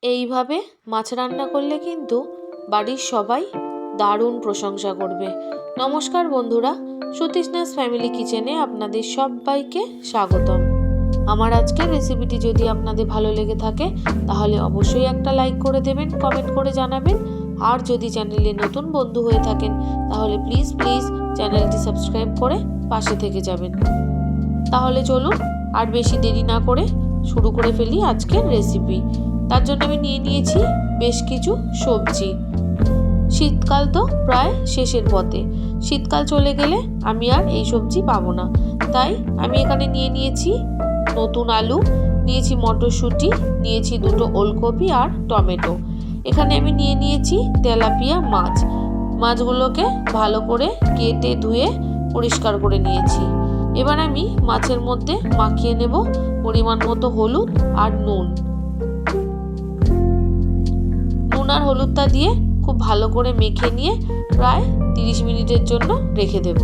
এইভাবে মাছ রান্না করলে কিন্তু বাড়ির সবাই দারুণ প্রশংসা করবে। নমস্কার বন্ধুরা, সুতৃষ্ণাস ফ্যামিলি কিচেনে আপনাদের সবাইকে স্বাগতম। আমার আজকের রেসিপিটি যদি আপনাদের ভালো লেগে থাকে তাহলে অবশ্যই একটা লাইক করে দেবেন, কমেন্ট করে জানাবেন। আর যদি চ্যানেলে নতুন বন্ধু হয়ে থাকেন তাহলে প্লিজ চ্যানেলটি সাবস্ক্রাইব করে পাশে থেকে যাবেন। তাহলে চলুন আর বেশি দেরি না করে শুরু করে ফেলি আজকের রেসিপি। তার জন্য আমি নিয়ে নিয়েছি বেশ কিছু সবজি। শীতকাল তো প্রায় শেষের পথে, শীতকাল চলে গেলে আমি আর এই সবজি পাবো না, তাই আমি এখানে নিয়ে নিয়েছি নতুন আলু, নিয়েছি মটরশুঁটি, নিয়েছি দুটো ওলকপি আর টমেটো। এখানে আমি নিয়ে নিয়েছি তেলাপিয়া মাছ। মাছগুলোকে ভালো করে কেটে ধুয়ে পরিষ্কার করে নিয়েছি। এবার আমি মাছের মধ্যে মাখিয়ে নেব পরিমাণ মতো হলুদ আর নুন আর হলুদটা দিয়ে খুব ভালো করে মেখে নিয়ে প্রায় 30 মিনিটের জন্য রেখে দেব।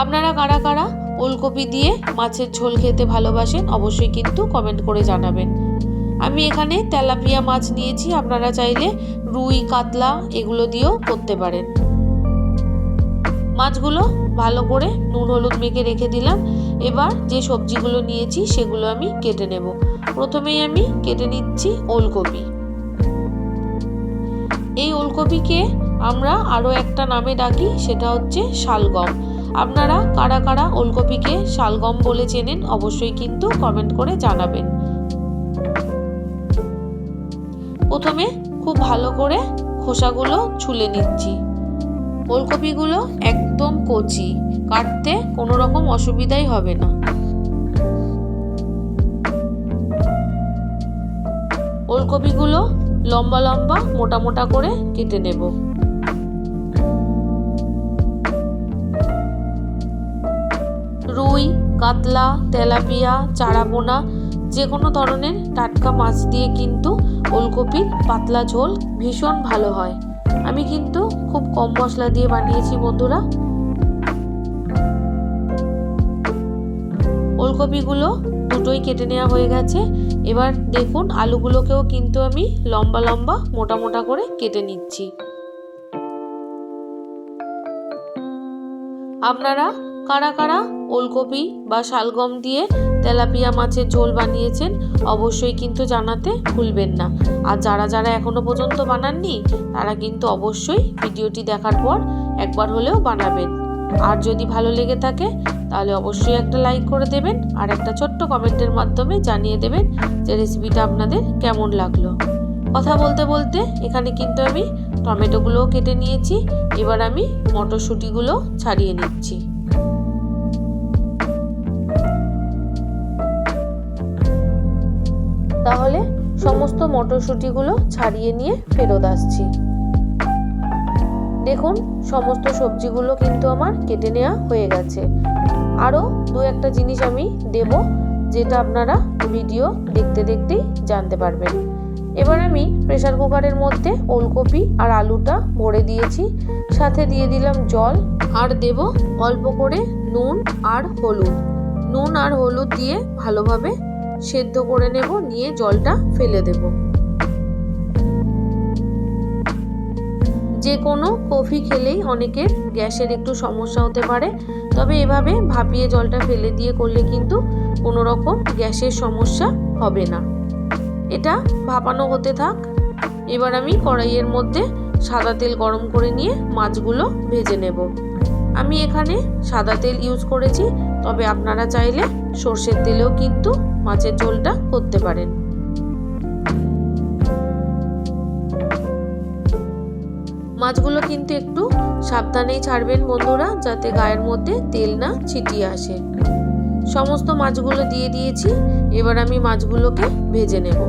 আপনারা কারা কারা ওলকপি দিয়ে মাছের ঝোল খেতে ভালোবাসেন অবশ্যই কিন্তু কমেন্ট করে জানাবেন। আমি এখানে তেলাপিয়া মাছ নিয়েছি, আপনারা চাইলে রুই, কাতলা এগুলো দিয়েও করতে পারেন। মাছগুলো ভালো করে নুন হলুদ মেখে রেখে দিলাম। এবার যে সবজিগুলো নিয়েছি সেগুলো আমি কেটে নেব। প্রথমেই আমি কেটে নিচ্ছি ওলকপি। এই ওলকপিকে আমরা আরও একটা নামে ডাকি, সেটা হচ্ছে শালগম। আপনারা কারা কারা ওলকপিকে শালগম বলে চেনেন অবশ্যই কিন্তু কমেন্ট করে জানাবেন। প্রথমে খুব ভালো করে খোসাগুলো ছুলে নিচ্ছি। ওলকপিগুলো একদম কচি, কাটতে কোনো রকম অসুবিধাই হবে না। ওলকপিগুলো লম্বা লম্বা মোটা মোটা করে কেটে নেব। রুই, কাতলা, তেলাপিয়া, চারাপোনা যে কোনো ধরনের টাটকা মাছ দিয়ে কিন্তু ওলকপির পাতলা ঝোল ভীষণ ভালো হয়। আমি কিন্তু খুব কম মশলা দিয়ে বানিয়েছি বন্ধুরা। ওলকপিগুলো দুটোই কেটে নেওয়া হয়ে গেছে। এবার দেখুন আলুগুলোকেও কিন্তু আমি লম্বা লম্বা মোটা মোটা করে কেটে নিচ্ছি। আপনারা কারা কারা ওলকপি বা শালগম দিয়ে তেলাপিয়া মাছের ঝোল বানিয়েছেন অবশ্যই কিন্তু জানাতে ভুলবেন না। আর যারা যারা এখনো পর্যন্ত বানাননি তারা কিন্তু অবশ্যই ভিডিওটি দেখার পর একবার হলেও বানাবেন। আর যদি ভালো লেগে থাকে তাহলে অবশ্যই একটা লাইক করে দেবেন আর একটা ছোট্ট কমেন্টের মাধ্যমে জানিয়ে দেবেন যে রেসিপিটা আপনাদের কেমন লাগলো। কথা বলতে বলতে এখানে কিন্তু আমি টমেটোগুলোও কেটে নিয়েছি। এবার আমি মটরশুঁটিগুলো ছাড়িয়ে নিচ্ছি। তাহলে সমস্ত মটরশুঁটিগুলো ছাড়িয়ে নিয়ে ফেরত আসছি। দেখুন সমস্ত সবজিগুলো কিন্তু আমার কেটে নেওয়া হয়ে গেছে। আরও দু একটা জিনিস আমি দেব যেটা আপনারা ভিডিও দেখতে দেখতেই জানতে পারবেন। এবার আমি প্রেসার কুকারের মধ্যে ওলকপি আর আলুটা ভরে দিয়েছি, সাথে দিয়ে দিলাম জল আর দেব অল্প করে নুন আর হলুদ। নুন আর হলুদ দিয়ে ভালোভাবে সেদ্ধ করে নেব, নিয়ে জলটা ফেলে দেব। যে কোনো কফি খেলেই অনেকের গ্যাসের একটু সমস্যা হতে পারে, তবে এভাবে ভাপিয়ে জলটা ফেলে দিয়ে করলে কিন্তু কোনো রকম গ্যাসের সমস্যা হবে না। এটা ভাপানো হতে থাক। এবার আমি কড়াইয়ের মধ্যে সাদা তেল গরম করে নিয়ে মাছগুলো ভেজে নেব। আমি এখানে সাদা তেল ইউজ করেছি, তবে আপনারা চাইলে সর্ষের তেলেও কিন্তু মাছের ঝোলটা করতে পারেন। মাছগুলো কিন্তু একটু সাবধানেই ছাড়বেন বন্ধুরা, যাতে গায়ের মধ্যে তেল না ছিটিয়ে আসে। সমস্ত মাছগুলো দিয়ে দিয়েছি। এবার আমি মাছগুলোকে ভেজে নেব।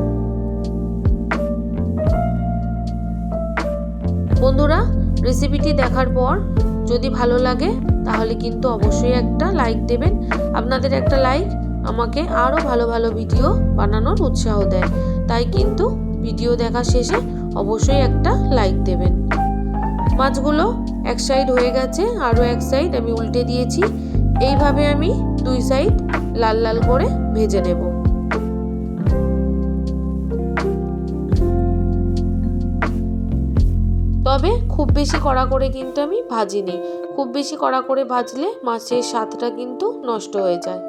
বন্ধুরা রেসিপিটি দেখার পর যদি ভালো লাগে তাহলে কিন্তু অবশ্যই একটা লাইক দেবেন। আপনাদের একটা লাইক আমাকে আরও ভালো ভালো ভিডিও বানানোর উৎসাহ দেয়, তাই কিন্তু ভিডিও দেখা শেষে অবশ্যই একটা লাইক দেবেন। মাছগুলো এক সাইড হয়ে গেছে, আরও এক সাইড আমি উল্টে দিয়েছি। এইভাবে আমি দুই সাইড লাল লাল করে ভেজে নেব। তবে খুব বেশি কড়া করে কিন্তু আমি ভাজিনি। খুব বেশি কড়া করে ভাজলে মাছের স্বাদটা কিন্তু নষ্ট হয়ে যায়।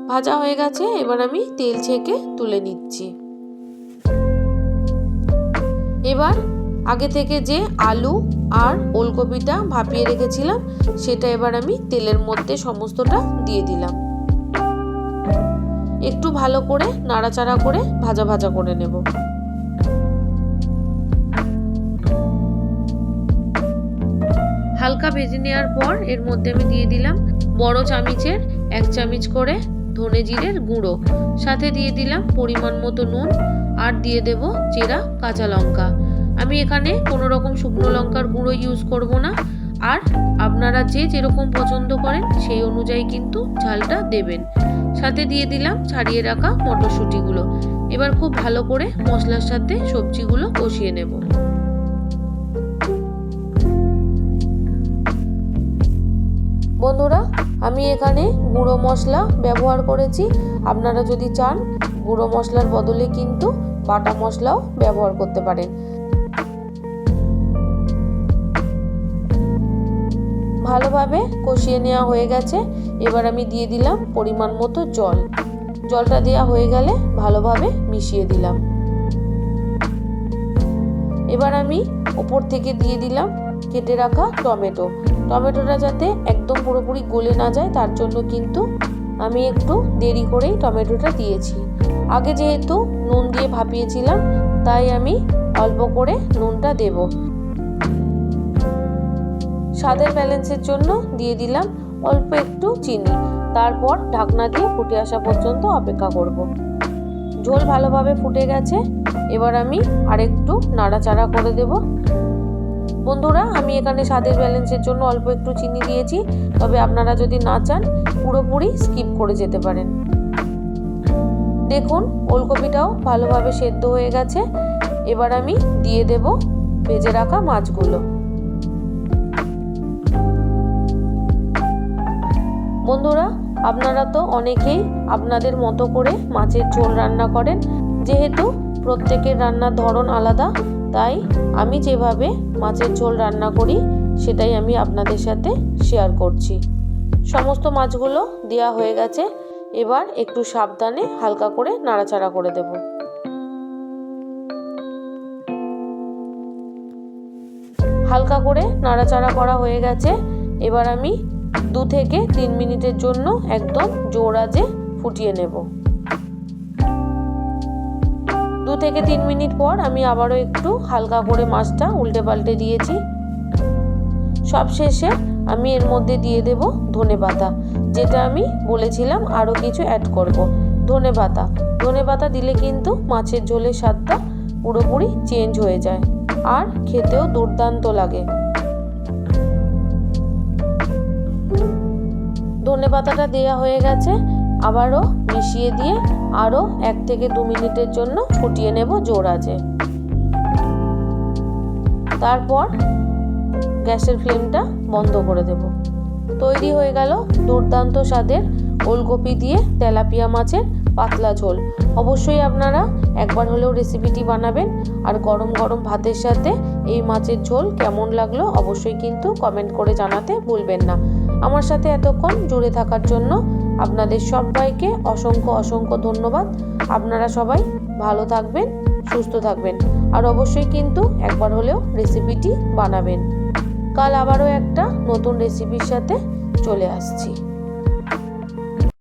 ভাজা হয়ে গেছে, এবার আমি তেল ছেঁকে তুলে নিচ্ছি। এবার আগে থেকে যে আলু আর ওলকপিটা ভাপিয়ে রেখেছিলাম সেটা এবার আমি তেলের মধ্যে সমস্তটা দিয়ে দিলাম। একটু ভালো করে নাড়াচাড়া করে ভাজা ভাজা করে নেব। হালকা ভেজে নেওয়ার পর এর মধ্যে আমি দিয়ে দিলাম বড় চামচের 1 চামচ করে ধনে জিরের গুঁড়ো, সাথে দিয়ে দিলাম পরিমাণ মতো নুন, আর দিয়ে দেব চেরা কাঁচা লঙ্কা। আমি এখানে কোনো রকম শুকনো লঙ্কার গুঁড়ো ইউজ করব না, আর আপনারা যে যেরকম পছন্দ করেন সেই অনুযায়ী কিন্তু ঝালটা দেবেন। সাথে দিয়ে দিলাম ছাড়িয়ে রাখা মটরশুঁটিগুলো। এবার খুব ভালো করে মশলার সাথে সবজিগুলো কষিয়ে নেব। বন্ধুরা, আমি এখানে গুঁড়ো মশলা ব্যবহার করেছি। আপনারা যদি চান গুঁড়ো মশলার বদলে কিন্তু বাটা মশলাও ব্যবহার করতে পারেন। ভালোভাবে কষিয়ে নেওয়া হয়ে গেছে। এবার আমি দিয়ে দিলাম পরিমাণ মতো জল। জলটা দেওয়া হয়ে গেলে ভালোভাবে মিশিয়ে দিলাম। এবার আমি ওপর থেকে দিয়ে দিলাম কেটে রাখা টমেটো। টমেটোটা যাতে একদম পুরোপুরি গলে না যায় তার জন্য কিন্তু আমি একটু দেরি করেই টমেটোটা দিয়েছি। আগে যেহেতু নুন দিয়ে ভাপিয়েছিলাম তাই আমি অল্প করে নুনটা দেব। স্বাদের ব্যালেন্সের জন্য দিয়ে দিলাম অল্প একটু চিনি। তারপর ঢাকনা দিয়ে ফুটে আসা পর্যন্ত অপেক্ষা করব। ঝোল ভালোভাবে ফুটে গেছে, এবার আমি আরেকটু নাড়াচাড়া করে দেব। বন্ধুরা, আমি এখানে স্বাদের ব্যালেন্সের জন্য অল্প একটু চিনি দিয়েছি, তবে আপনারা যদি না চান পুরোপুরি স্কিপ করে যেতে পারেন। দেখুন ওলকপিটাও ভালোভাবে সেদ্ধ হয়ে গেছে। এবার আমি দিয়ে দেব ভেজে রাখা মাছগুলো। বন্ধুরা, আপনারা তো অনেকেই আপনাদের মতো করে মাছের ঝোল রান্না করেন। যেহেতু প্রত্যেকের রান্নার ধরন আলাদা, তাই আমি যেভাবে মাছের ঝোল রান্না করি সেটাই আমি আপনাদের সাথে শেয়ার করছি। সমস্ত মাছগুলো দেওয়া হয়ে গেছে। এবার একটু সাবধানে হালকা করে নাড়াচাড়া করে দেব। হালকা করে নাড়াচাড়া করা হয়ে গেছে। এবার আমি 2 থেকে 3 মিনিটের জন্য একদম জোর আঁচে ফুটিয়ে নেব। 2 থেকে 3 মিনিট পর আমি আবারও একটু হালকা করে মাছটা উল্টে পাল্টে দিয়েছি। সবশেষে আমি এর মধ্যে দিয়ে দেব ধনেপাতা, যেটা আমি বলেছিলাম আরও কিছু অ্যাড করব। ধনেপাতা দিলে কিন্তু মাছের ঝোলের স্বাদটা পুরোপুরি চেঞ্জ হয়ে যায় আর খেতেও দুর্দান্ত লাগে। ধনেপাতাটা দেওয়া হয়ে গেছে। আবারও মিশিয়ে দিয়ে আরও 1 থেকে 2 মিনিটের জন্য ফুটিয়ে নেব জোর আঁচে। তারপর গ্যাসের ফ্লেমটা বন্ধ করে দেব। তৈরি হয়ে গেল দুর্দান্ত স্বাদের ওলকপি দিয়ে তেলাপিয়া মাছের পাতলা ঝোল। অবশ্যই আপনারা একবার হলেও রেসিপিটি বানাবেন, আর গরম গরম ভাতের সাথে এই মাছের ঝোল কেমন লাগলো অবশ্যই কিন্তু কমেন্ট করে জানাতে ভুলবেন না। আমার সাথে এতক্ষণ জুড়ে থাকার জন্য আপনাদের সবাইকে অসংখ্য অসংখ্য ধন্যবাদ। আপনারা সবাই ভালো থাকবেন, সুস্থ থাকবেন, আর অবশ্যই কিন্তু একবার হলেও রেসিপিটি বানাবেন। কাল আবারও একটা নতুন রেসিপির সাথে চলে আসছি।